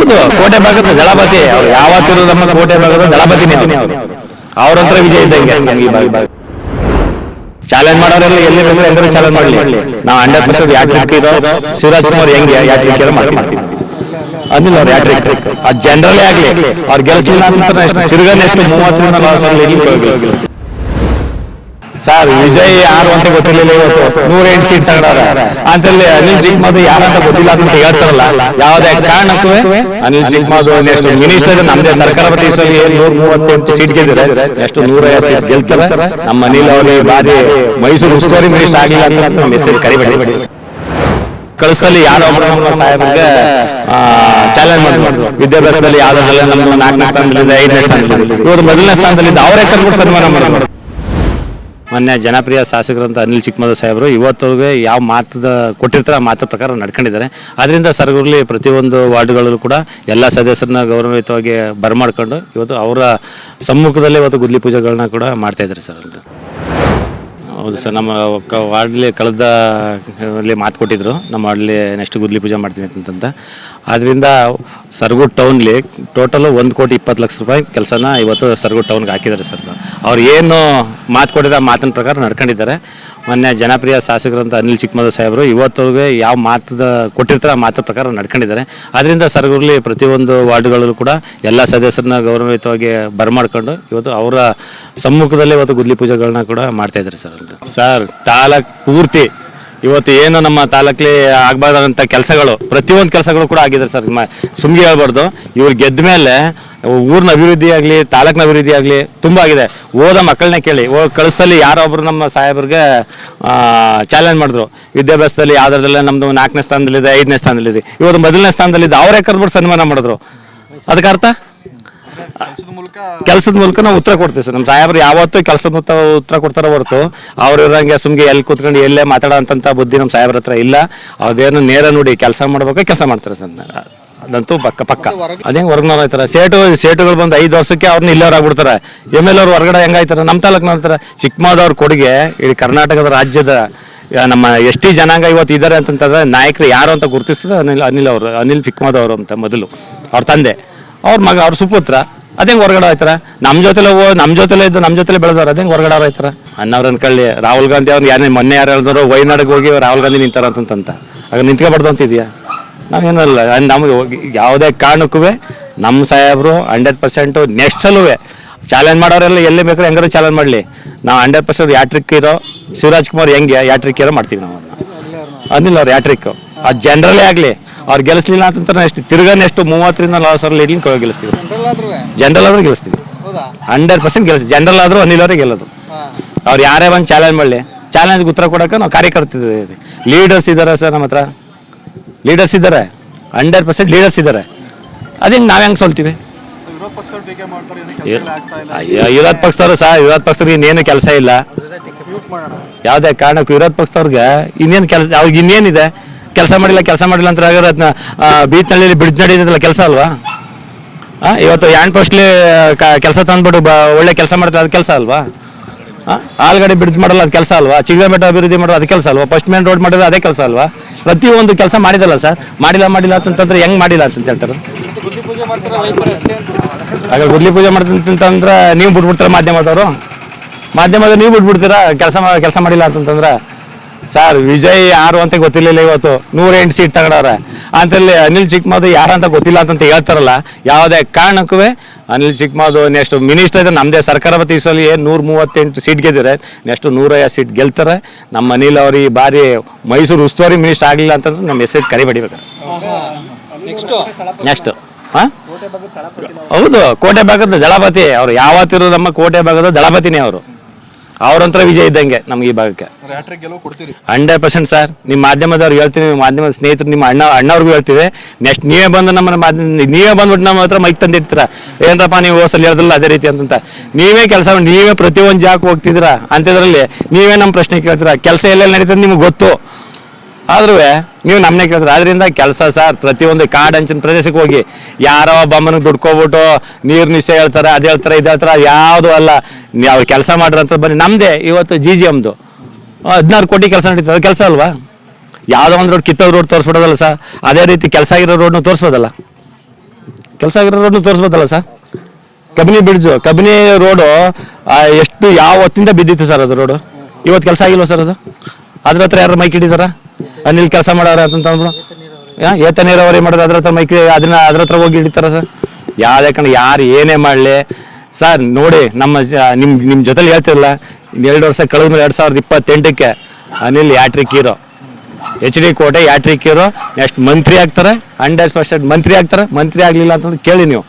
ಹೌದು, ಕೋಟೆ ಭಾಗದ ದಳಪತಿ ಅವ್ರು. ಯಾವತ್ತಿರೋ ನಮ್ಮ ಕೋಟೆ ಭಾಗದ ದಳಪತಿನೇ ಅವರು. ಅವ್ರಂತ್ರ ವಿಜಯ ಇದ್ದಂಗೆ ನಮ್ಗೆ ಈ ಭಾಗ. ಚಾಲೆಂಜ್ ಮಾಡೋರೆಲ್ಲ ಎಲ್ಲಿ ಬೇಕಾದ್ರೆ ಎಲ್ಲರೂ ಚಾಲೆಂಜ್ ಮಾಡಲಿ. ನಾವು 100% ಯಾಟ್ರಿಕ್ ಇರೋ ಶಿವರಾಜ್ ಕುಮಾರ್ ಹೆಂಗೆ ಯಾಟ್ರಿಕ್ ಇರೋ ಮಾಡ್ತೀವಿ. ಅನಿಲ್ ಅವ್ರು ಯಾಟ್ರಿಕ್ ಅದು ಜನರಲ್ಲೇ ಆಗ್ಲಿ, ಅವ್ರು ಗೆಲ್ಸಲಿಲ್ಲ ಅಂತ ತಿರ್ಗಾ ನೆಕ್ಸ್ಟ್ 30 ಸರ್ ವಿಜಯ್ ಯಾರು ಅಂತ ಗೊತ್ತಿರಲಿಲ್ಲ. ಇವತ್ತು 108 ಸೀಟ್ ತಗೊಂಡಾರ ಅಂತಲ್ಲಿ ಅನಿಲ್ ಚಿಕ್ಕಮದು ಯಾರಂತ ಗೊತ್ತಿಲ್ಲ ಅಂತ ಹೇಳ್ತಾರಲ್ಲ. ಯಾವುದೇ ಕಾರಣಕ್ಕೂ ಅನಿಲ್ ಚಿಕ್ಕಮದು ನೆಕ್ಸ್ಟ್ ಮಿನಿಸ್ಟರ್ ನಮ್ದೇ ಸರ್ಕಾರ ಪ್ರತಿಸಲಿ 138 ಸೀಟ್ ಗೆದ್ದಿದೆ. ನೆಕ್ಸ್ಟ್ 150 ಸೀಟ್ ಗೆಲ್ತಾರೆ. ನಮ್ಮ ಅನಿಲ್ ಅವರಿಗೆ ಬಾರಿ ಮೈಸೂರು ಉಸ್ತುವಾರಿ ಮಿನಿಸ್ಟರ್ ಆಗಿಲ್ಲ ಅಂತ ಮೆಸೇಜ್ ಕರಿಬೇಡಿ. ಕಳಿಸಲ್ಲಿ ಯಾರೋ ಸಾಹೇಬ್ರಿಗೆ ಚಾಲೆಂಜ್ ಮಾಡಿದ್ರು. ವಿದ್ಯಾಭ್ಯಾಸದಲ್ಲಿ ಯಾವ್ದಾದ್ರಲ್ಲ ನಮ್ದು 4ನೇ ಸ್ಥಾನದಲ್ಲಿದ್ದ 5ನೇ ಸ್ಥಾನದಲ್ಲಿ ಇವರು ಮೊದಲನೇ ಸ್ಥಾನದಲ್ಲಿದ್ದ ಅವರೇ ಕರ್ಬಿಟ್ಟು ಸನ್ಮಾನ ಮಾಡಿದ್ರು. ಮೊನ್ನೆ ಜನಪ್ರಿಯ ಶಾಸಕರಂತ ಅನಿಲ್ ಚಿಕ್ಕಮದು ಸಾಹೇಬರು ಇವತ್ತವರೆಗೆ ಯಾವ ಮಾತದ ಕೊಟ್ಟಿರ್ತಾರೆ ಆ ಮಾತು ಪ್ರಕಾರ ನಡ್ಕೊಂಡಿದ್ದಾರೆ. ಅದರಿಂದ ಸರ್ಗುರ್ಲಿ ಪ್ರತಿಯೊಂದು ವಾರ್ಡ್ಗಳಲ್ಲೂ ಕೂಡ ಎಲ್ಲ ಸದಸ್ಯರನ್ನ ಗೌರವಯುತವಾಗಿ ಬರಮಾಡ್ಕೊಂಡು ಇವತ್ತು ಅವರ ಸಮ್ಮುಖದಲ್ಲೇ ಇವತ್ತು ಗುದ್ಲಿ ಪೂಜೆಗಳನ್ನ ಕೂಡ ಮಾಡ್ತಾ ಇದ್ದಾರೆ ಸರ್ ಅಂತ. ಹೌದು ಸರ್, ನಮ್ಮ ವಾರ್ಡ್ಲಿ ಕಳೆದ ಮಾತು ಕೊಟ್ಟಿದ್ರು, ನಮ್ಮ ವಾರ್ಡ್ಲಿ ನೆಕ್ಸ್ಟ್ ಗುದ್ಲಿ ಪೂಜೆ ಮಾಡ್ತೀನಿ ಅಂತಂತ. ಆದ್ದರಿಂದ ಸರಗೂರು ಟೌನ್ಲಿ ಟೋಟಲು 1,20,00,000 ರೂಪಾಯಿ ಕೆಲಸನ ಇವತ್ತು ಸರಗೂರು ಟೌನ್ಗೆ ಹಾಕಿದ್ದಾರೆ ಸರ್. ಅವ್ರು ಏನು ಮಾತು ಕೊಟ್ಟಿದ್ದಾರೆ ಆ ಮಾತಿನ ಪ್ರಕಾರ ನಡ್ಕೊಂಡಿದ್ದಾರೆ. ಮೊನ್ನೆ ಜನಪ್ರಿಯ ಶಾಸಕರಂತ ಅನಿಲ್ ಚಿಕ್ಕಮದು ಸಾಹೇಬರು ಇವತ್ತವರೆಗೆ ಯಾವ ಮಾತದ ಕೊಟ್ಟಿರ್ತಾರೆ ಆ ಮಾತು ಪ್ರಕಾರ ನಡ್ಕೊಂಡಿದ್ದಾರೆ. ಅದರಿಂದ ಸರಗೂರ್ಲಿ ಪ್ರತಿಯೊಂದು ವಾರ್ಡ್ಗಳಲ್ಲೂ ಕೂಡ ಎಲ್ಲ ಸದಸ್ಯರನ್ನ ಗೌರವಯುತವಾಗಿ ಬರಮಾಡ್ಕೊಂಡು ಇವತ್ತು ಅವರ ಸಮ್ಮುಖದಲ್ಲೇ ಇವತ್ತು ಗುದ್ಲಿ ಪೂಜೆಗಳನ್ನ ಕೂಡ ಮಾಡ್ತಾ ಇದ್ದಾರೆ ಸರ್ ಅಂತ. ಸರ್ ತಾಲೂಕು ಪೂರ್ತಿ ಇವತ್ತು ಏನು ನಮ್ಮ ತಾಲೂಕಲ್ಲಿ ಆಗಬಾರ್ದಂಥ ಕೆಲಸಗಳು ಪ್ರತಿಯೊಂದು ಕೆಲಸಗಳು ಕೂಡ ಆಗಿದ್ದಾರೆ ಸರ್. ಸುಮ್ಗೆ ಹೇಳ್ಬಾರ್ದು. ಇವ್ರು ಗೆದ್ದ ಮೇಲೆ ಊರಿನ ಅಭಿವೃದ್ಧಿ ಆಗಲಿ, ತಾಲೂಕಿನ ಅಭಿವೃದ್ಧಿ ಆಗಲಿ ತುಂಬ ಆಗಿದೆ. ಓದೋ ಮಕ್ಕಳನ್ನೇ ಕೇಳಿ, ಕಳಿಸಲ್ಲಿ ಯಾರೊಬ್ಬರು ನಮ್ಮ ಸಾಹೇಬ್ರಿಗೆ ಚಾಲೆಂಜ್ ಮಾಡಿದ್ರು. ವಿದ್ಯಾಭ್ಯಾಸದಲ್ಲಿ ಯಾವುದ್ರಲ್ಲ ನಮ್ಮದು 4ನೇ ಸ್ಥಾನದಲ್ಲಿದೆ, 5ನೇ ಸ್ಥಾನದಲ್ಲಿದೆ, ಇವತ್ತು ಮೊದಲನೇ ಸ್ಥಾನದಲ್ಲಿದ್ದ ಅವರೇ ಕರ್ಬಿಟ್ಟು ಸನ್ಮಾನ ಮಾಡಿದ್ರು. ಅದಕ್ಕೆ ಅರ್ಥ ಕೆಲಸದ ಮೂಲಕ ನಾವು ಉತ್ತರ ಕೊಡ್ತೀವಿ ಸರ್. ನಮ್ಮ ಸಾಹೇಬ್ರು ಯಾವತ್ತೂ ಕೆಲಸದ ಉತ್ತರ ಕೊಡ್ತಾರೋ ಹೊರತು ಅವ್ರು ಇರೋಂಗೆ ಸುಮ್ಗೆ ಎಲ್ಲಿ ಕೂತ್ಕೊಂಡು ಎಲ್ಲೇ ಮಾತಾಡೋ ಅಂತಂಥ ಬುದ್ಧಿ ನಮ್ಮ ಸಾಹೇಬ್ರ ಹತ್ರ ಇಲ್ಲ. ಅದೇನು ನೇರ ನೋಡಿ ಕೆಲಸ ಮಾಡ್ಬೇಕು, ಕೆಲಸ ಮಾಡ್ತಾರೆ ಸರ್. ಅದಂತೂ ಪಕ್ಕ. ಅದೇ ಹೊರಗ್ನವ್ರು ಆಯ್ತಾರೆ. ಸೇಟುಗಳು ಬಂದು 5 ವರ್ಷಕ್ಕೆ ಅವ್ರನ್ನ ಇಲ್ಲವ್ರು ಆಗ್ಬಿಡ್ತಾರೆ. MLA ಅವ್ರು ಹೊರಗಡೆ ಹೆಂಗಾಯ್ತಾರೆ. ನಮ್ಮ ತಾಲೂಕು ನೋಡ್ತಾರೆ. ಚಿಕ್ಕಮದವ್ರ ಕೊಡುಗೆ ಇಡೀ ಕರ್ನಾಟಕದ ರಾಜ್ಯದ ನಮ್ಮ ಎಷ್ಟೇ ಜನಾಂಗ ಇವತ್ತು ಇದ್ದಾರೆ ಅಂತಂತಂದ್ರೆ ನಾಯಕರು ಯಾರು ಅಂತ ಗುರುತಿಸ್ತದೆ ಅನಿಲ್ ಚಿಕ್ಕಮದು ಅವರು ಅಂತ. ಮೊದಲು ಅವ್ರ ತಂದೆ, ಅವ್ರ ಮಗ, ಅವ್ರ ಸುಪುತ್ರ. ಅದೇಂಗೆ ಹೊರಗಡೆ ಆಯ್ತಾರ. ನಮ್ಮ ಜೊತೆಲೇ ಇದ್ದು ನಮ್ಮ ಜೊತೆಲೇ ಬೆಳೆದವ್ರು ಅದೇಂಗೆ ಹೊರಗಡೆ ಅವ್ರು ಆಯ್ತಾರ. ಅನ್ನವ್ರು ಅನ್ಕೊಳ್ಳಿ. ರಾಹುಲ್ ಗಾಂಧಿ ಅವ್ರು ಮೊನ್ನೆ ಯಾರು ಹೇಳಿದ್ರು ವಯನಾಡಿಗೆ ಹೋಗಿ ರಾಹುಲ್ ಗಾಂಧಿ ನಿಂತಾರ ಅಂತಂತ. ಆಗ ನಿಂತ್ಕೊಬಾರ್ದು ಅಂತಿದ್ಯಾ? ನಾವೇನಲ್ಲ. ನಮಗೆ ಯಾವುದೇ ಕಾರಣಕ್ಕೂ ನಮ್ಮ ಸಾಹೇಬರು 100% ನೆಕ್ಸ್ಟ್ ಸಲೂ ಚಾಲೆಂಜ್ ಮಾಡೋರೆಲ್ಲ ಎಲ್ಲಿ ಬೇಕಾದ್ರೆ ಹೆಂಗಾರು ಚಾಲೆಂಜ್ ಮಾಡಲಿ. ನಾವು 100% ಯಾಟ್ರಿಕ್ ಇರೋ ಶಿವರಾಜ್ ಕುಮಾರ್ ಹೆಂಗೆ ಯಾಟ್ರಿಕ್ ಇರೋ ಮಾಡ್ತೀವಿ ನಾವು. ಅನಿಲ್ ಅವ್ರು ಯಾಟ್ರಿಕ್ ಅದು ಜನರಲ್ಲೇ ಆಗಲಿ, ಅವ್ರು ಗೆಲ್ಲಿಸ್ಲಿಲ್ಲ ಅಂತಂದ್ರೆ ನೆಕ್ಸ್ಟ್ ತಿರ್ಗಾ ನೆಕ್ಸ್ಟ್ 30,000-40,000 ಲೀಡ್ಲಿಂಗ್ ಗೆಲ್ಲಿಸ್ತೀವಿ. ಜನರಲ್ ಆದ್ರೂ ಗೆಲ್ಲಿಸ್ತೀವಿ. 100% ಗೆಲ್ಲಿಸ್ತೀವಿ. ಜನರಲ್ ಆದರೂ ಅನಿಲ್ ಅವರೇ ಗೆಲ್ಲೋದು. ಅವ್ರು ಯಾರೇ ಒಂದು ಚಾಲೆಂಜ್ ಮಾಡಲಿ, ಚಾಲೆಂಜ್ಗೆ ಉತ್ತರ ಕೊಡೋಕೆ ನಾವು ಕಾರ್ಯಕರ್ತಿದ್ದೀವಿ. ಲೀಡರ್ಸ್ ಇದ್ದಾರೆ ಸರ್ ನಮ್ಮ ಹತ್ರ. ಲೀಡರ್ಸ್ ಇದ್ದಾರೆ, 100% ಲೀಡರ್ಸ್ ಇದ್ದಾರೆ. ಅದೇ ನಾವು ಹೆಂಗೆ ಸೋಲ್ತೀವಿ? ವಿರೋಧ ಪಕ್ಷದವರು ಸಹ ವಿರೋಧ ಪಕ್ಷದವ್ರಿಗೆ ಇನ್ನೇನು ಕೆಲಸ ಇಲ್ಲ. ಯಾವುದೇ ಕಾರಣಕ್ಕೂ ವಿರೋಧ ಪಕ್ಷದವ್ರಿಗೆ ಇನ್ನೇನು ಕೆಲಸ, ಅವ್ರಿಗೆ ಇನ್ನೇನಿದೆ? ಕೆಲಸ ಮಾಡಿಲ್ಲ ಅಂತ ಅದನ್ನ ಬೀಚ್ನಳ್ಳಿಯಲ್ಲಿ ಬ್ರಿಡ್ಜ್ ನಡೀತದಲ್ಲ, ಕೆಲಸ ಅಲ್ವಾ? ಇವತ್ತು ಹ್ಯಾಂಡ್ ಪೋಸ್ಟ್ಲಿ ಕೆಲಸ ತಂದ್ಬಿಟ್ಟು ಒಳ್ಳೆ ಕೆಲಸ ಮಾಡ್ತಾರೆ, ಅದು ಕೆಲಸ ಅಲ್ವಾ? ಆಲ್ಗಡೆ ಬ್ರಿಡ್ಜ್ ಮಾಡಲ್ಲ, ಅದು ಕೆಲಸ ಅಲ್ವಾ? ಚಿಗಮೇಟ ಅಭಿವೃದ್ಧಿ ಮಾಡೋದು ಅದು ಕೆಲಸ ಅಲ್ವಾ? ಫಸ್ಟ್ ಮೇನ್ ರೋಡ್ ಮಾಡೋದು ಅದೇ ಕೆಲಸ ಅಲ್ವಾ? ಪ್ರತಿಯೊಂದು ಕೆಲಸ ಮಾಡಿದಲ್ಲ ಸರ್. ಮಾಡಿಲ್ಲ ಅಂತಂತಂದ್ರೆ ಹೆಂಗೆ ಮಾಡಿಲ್ಲ ಅಂತ ಹೇಳ್ತಾರೆ. ಆಗ ಗುದ್ಲಿ ಪೂಜೆ ಮಾಡ್ತಂತಂದ್ರೆ ನೀವು ಬಿಟ್ಬಿಡ್ತಾರೆ ಮಾಧ್ಯಮದವರು ನೀವು ಬಿಟ್ಬಿಡ್ತೀರಾ ಕೆಲಸ ಮಾಡಿಲ್ಲ ಅಂತಂತಂದ್ರೆ. ಸರ್ ವಿಜಯ್ ಯಾರು ಅಂತ ಗೊತ್ತಿರಲಿಲ್ಲ. ಇವತ್ತು 108 ಸೀಟ್ ತಗೊಂಡವ್ರೆ ಅಂತಲ್ಲಿ ಅನಿಲ್ ಚಿಕ್ಕಮದು ಯಾರಂತ ಗೊತ್ತಿಲ್ಲ ಅಂತ ಹೇಳ್ತಾರಲ್ಲ. ಯಾವುದೇ ಕಾರಣಕ್ಕೂ ಅನಿಲ್ ಚಿಕ್ಕಮದು ನೆಕ್ಸ್ಟ್ ಮಿನಿಸ್ಟರ್ ಇದೆ ನಮ್ಮದೇ ಸರ್ಕಾರ ಪ್ರತಿಸಲಿ 138 ಸೀಟ್ ಗೆದ್ದಿದೆ. ನೆಕ್ಸ್ಟ್ 150 ಸೀಟ್ ಗೆಲ್ತಾರೆ. ನಮ್ಮ ಅನಿಲ್ ಅವ್ರಿಗೆ ಬಾರಿ ಮೈಸೂರು ಉಸ್ತುವಾರಿ ಮಿನಿಸ್ಟರ್ ಆಗಲಿಲ್ಲ ಅಂತಂದ್ರೆ ನಮ್ಮ ಮೆಸೇಜ್ ಕರಿಬೇಡಿ. ನೆಕ್ಸ್ಟ್ ಹೌದು, ಕೋಟೆ ಭಾಗದ ದಳಪತಿ ಅವರು. ಯಾವತ್ತಿರೋ ನಮ್ಮ ಕೋಟೆ ಭಾಗದ ದಳಪತಿನೇ ಅವರು. ಅವ್ರಂತರ ವಿಜಯ ಇದ್ದಂಗೆ ನಮ್ಗೆ ಈ ಭಾಗಕ್ಕೆ 100% ಸರ್. ನಿಮ್ಮ ಮಾಧ್ಯಮದವ್ರು ಹೇಳ್ತೀನಿ, ಮಾಧ್ಯಮದ ಸ್ನೇಹಿತರು, ನಿಮ್ಮ ಅಣ್ಣವ್ರಿಗೂ ಹೇಳ್ತೀವಿ. ನೆಕ್ಸ್ಟ್ ನೀವೇ ಬಂದ್ಬಿಟ್ಟು ನಮ್ಮ ಹತ್ರ ಮೈಕ್ ತಂದಿರ್ತೀರ. ಏನಪ್ಪ ನೀವು ಹೋಸಲ್ಲಿ ಹೇಳ್ದಲ್ಲ ಅದೇ ರೀತಿ ಅಂತ. ನೀವೇ ಕೆಲಸ ನೀವೇ ಪ್ರತಿಯೊಂದು ಜಾಗಕ್ಕೆ ಹೋಗ್ತಿದ್ದೀರಾ ಅಂತಿದ್ರಲ್ಲಿ ನೀವೇ ನಮ್ಮ ಪ್ರಶ್ನೆ ಕೇಳ್ತೀರಾ. ಕೆಲಸ ಎಲ್ಲೆಲ್ಲಿ ನಡೀತದೆ ನಿಮ್ಗೆ ಗೊತ್ತು, ಆದ್ರೂ ನೀವು ನಮ್ಮನ್ನೇ ಕೇಳ್ತಾರೆ. ಅದರಿಂದ ಕೆಲಸ ಸರ್ ಪ್ರತಿಯೊಂದು ಕಾಡಂಚಿನ ಪ್ರದೇಶಕ್ಕೆ ಹೋಗಿ ಯಾರೋ ಬೊಮ್ಮನಿಗೆ ದುಡ್ಕೊಬಿಟ್ಟು ನೀರು ನಿಶ್ಚಯ ಹೇಳ್ತಾರೆ, ಅದು ಹೇಳ್ತಾರೆ, ಇದು ಹೇಳ್ತಾರೆ. ಯಾವುದು ಅಲ್ಲ. ಅವ್ರು ಕೆಲಸ ಮಾಡ್ರಂತ ಬನ್ನಿ. ನಮ್ಮದೇ ಇವತ್ತು GGMದು 16 ಕೋಟಿ ಕೆಲಸ ನಡೀತದೆ. ಕೆಲಸ ಅಲ್ವಾ? ಯಾವುದೋ ಒಂದು ರೋಡ್ ಕಿತ್ತೋ ರೋಡ್ ತೋರಿಸ್ಬಿಡೋದಲ್ಲ ಸರ್. ಅದೇ ರೀತಿ ಕೆಲಸ ಆಗಿರೋ ರೋಡ್ನ ತೋರಿಸ್ಬೋದಲ್ಲ. ಕೆಲಸ ಆಗಿರೋ ರೋಡ್ನು ತೋರಿಸ್ಬೋದಲ್ಲ sir. Kabini bridge, Kabini road ಎಷ್ಟು ಯಾವ ಹೊತ್ತಿಂದ ಬಿದ್ದಿತ್ತು ಸರ್ ಅದು ರೋಡು. ಇವತ್ತು ಕೆಲಸ ಆಗಿಲ್ವ ಸರ್ ಅದು? ಅದ್ರ ಹತ್ರ ಯಾರು ಮೈಕ್ ಹಿಡಿದಾರ? ಅಲ್ಲಿ ಕೆಲಸ ಮಾಡೋರು ಅಂತಂದ್ಬಿಡು. ಏತ ನೀರಾವರಿ ಮಾಡೋದು ಅದ್ರ ಹತ್ರ ಮೈಕ್ ಅದ್ರ ಹತ್ರ ಹೋಗಿ ಹಿಡಿತಾರ ಸರ್? ಯಾವ್ದಕ್ಕಂದ್ರೆ ಯಾರು ಏನೇ ಮಾಡಲಿ ಸರ್ ನೋಡಿ, ನಿಮ್ಮ ಜೊತೆಲಿ ಹೇಳ್ತಿರಲ್ಲ, 2 ವರ್ಷ ಕಳೆದ 2028ಕ್ಕೆ ಅನಿಲ್ ಯಾಟ್ರಿಕ್ ಹೀರೋ, HD ಕೋಟೆ ಯಾಟ್ರಿಕ್ ಹೀರೋ. ನೆಕ್ಸ್ಟ್ ಮಂತ್ರಿ ಆಗ್ತಾರೆ, 100% ಮಂತ್ರಿ ಆಗ್ತಾರೆ. ಮಂತ್ರಿ ಆಗಲಿಲ್ಲ ಅಂತಂದ್ರೆ ಕೇಳಿ ನೀವು.